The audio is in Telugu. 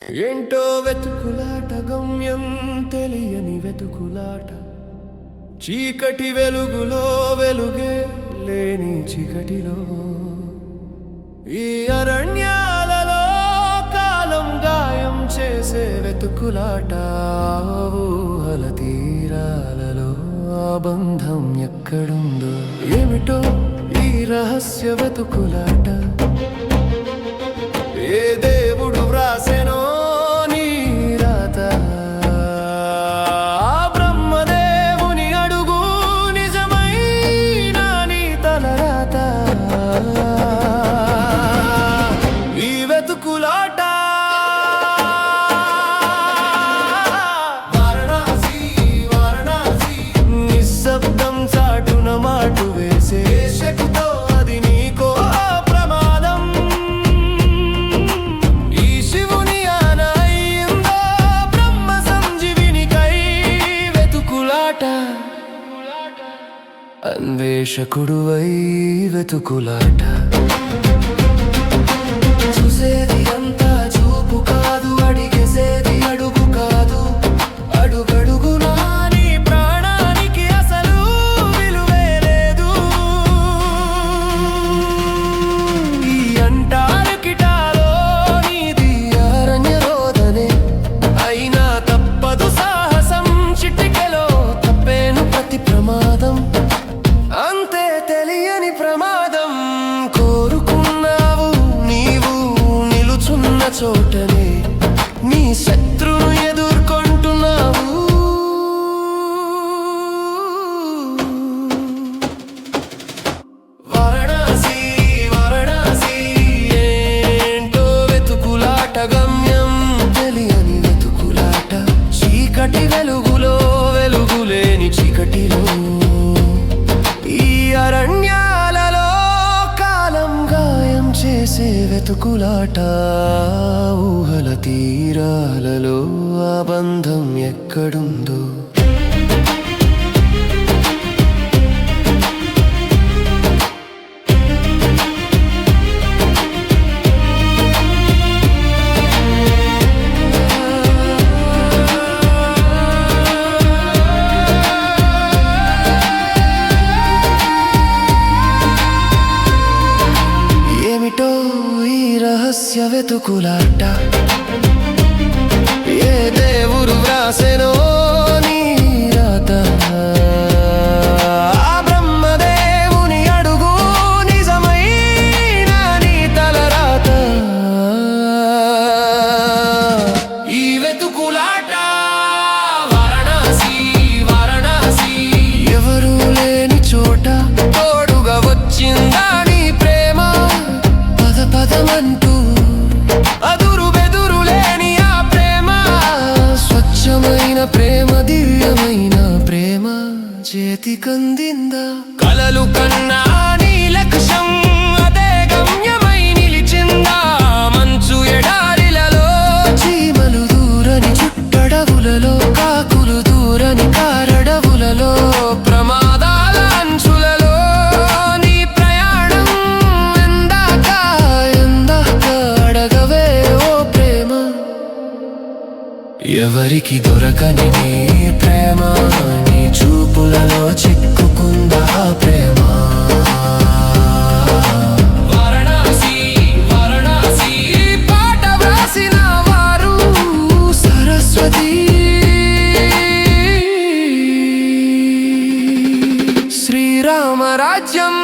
ఏంటో వెతుకులాట, గమ్యం తెలియని వెతుకులాట. చీకటి వెలుగులో వెలుగే లేని చీకటిలో, ఈ అరణ్యాలలో కాలం గాయం చేసే వెతుకులాట. ఊహల తీరాలలో ఆ బంధం ఎక్కడుందో, ఏమిటో ఈ రహస్య వెతుకులాట. ఏ దేవుడు వ్రాసెనో నీ రాత, బ్రహ్మదేవుని అడుగు నిజమైన నీ తలరాత. ఈ వెతుకులాట వారణాసి వారణాసి, నిశ్శబ్దం చాటున మాటు వేసే శక్తితో అది నీకో ప్రమాదం. ఈ శివుని ఆనయిందో బ్రహ్మ సంజీవినికై వెతుకులాట. అన్వేషకుడువై వెతుకులాట. చూసేది అంతా చూపు కాదు, అడిగేసేది అడుగు కాదు. అడుగడుగునా నీ ప్రాణానికి అసలు విలువే లేదు. ఈ అంటార్కిటాలో నీది అరణ్య రోదనే, అయినా తప్పదు సాహసం. చిటికెలో తప్పేను ప్రతి ప్రమాదం, అంతే తెలియని ప్రమాదం. కోరుకున్నావు నీవు నిలుచున్న చోటనే, నీ శత్రును ఎదుర్కొంటున్నావు. వారణాసి వారణాసి, ఏంటో వెతుకులాట, గమ్యం తెలియని వెతుకులాట. చీకటి వెలుగులో వెలుగులేని చీకటిలో, ఈ అరణ్యాలలో కాలం గాయం చేసే వెతుకులాట. ఊహల తీరాలలో ఆ బంధం ఎక్కడుందో. ఏమిటో ఈ రహస్య వెతుకులాట. ఏ దేవుడు వ్రాసెనో నీ రాత, బ్రహ్మదేవుని అడుగు నిజమైన నీ తలరాత. ఈ వెతుకులాట వారణాసి వారణాసి, ఎవరు లేని చోట తోడుగా వచ్చిందా నీ ప్రేమ. పద పదమంటూ అదురు బెదురు లేని ఆ ప్రేమ, స్వచ్ఛమైన ప్రేమ, దివ్యమైన ప్రేమ చేతికందిందా. కలలు కన్నా నీ లక్ష్యం అదే గమ్యమై నిలిచిందా. మంచు ఎడారిలలో, చీమలు దూరని చుట్టడవులలో, కాకులు దూరని కారడవులలో, ప్రమాదాల అంచులలో నీ ప్రయాణం ఎందాక ఎందాక అడగవే ఓ ప్రేమ. ఎవరికి దొరకని నీ ప్రేమ, నీ చూపులలో చిక్కుకుందా ప్రేమ. వారణాసి వారణాసి, పాట వ్రాసిన వారు సరస్వతి. శ్రీరామ రాజ్యం.